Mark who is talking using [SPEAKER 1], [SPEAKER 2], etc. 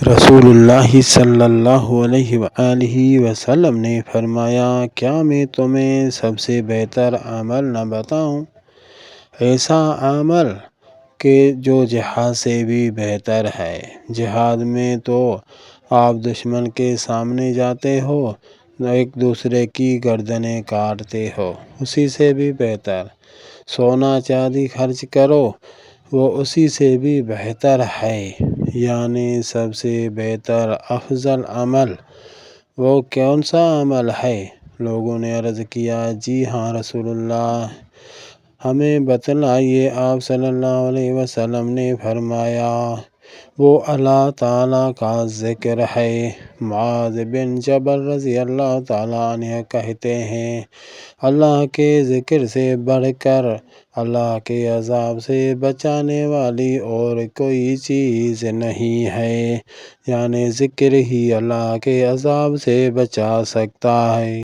[SPEAKER 1] رسول اللہ صلی اللہ علیہ وآلہ وسلم نے فرمایا، کیا میں تمہیں سب سے بہتر عمل نہ بتاؤں؟ ایسا عمل کہ جو جہاد سے بھی بہتر ہے۔ جہاد میں تو آپ دشمن کے سامنے جاتے ہو، ایک دوسرے کی گردنیں کاٹتے ہو، اسی سے بھی بہتر۔ سونا چاندی خرچ کرو، وہ اسی سے بھی بہتر ہے۔ یعنی سب سے بہتر افضل عمل وہ کون سا عمل ہے؟ لوگوں نے عرض کیا، جی ہاں رسول اللہ، ہمیں بتلائیے۔ آپ صلی اللہ علیہ وسلم نے فرمایا، وہ اللہ تعالیٰ کا ذکر ہے۔ معاذ بن جبل رضی اللہ تعالیٰ عنہ کہتے ہیں، اللہ کے ذکر سے بڑھ کر اللہ کے عذاب سے بچانے والی اور کوئی چیز نہیں ہے۔ یعنی ذکر ہی اللہ کے عذاب سے بچا سکتا ہے۔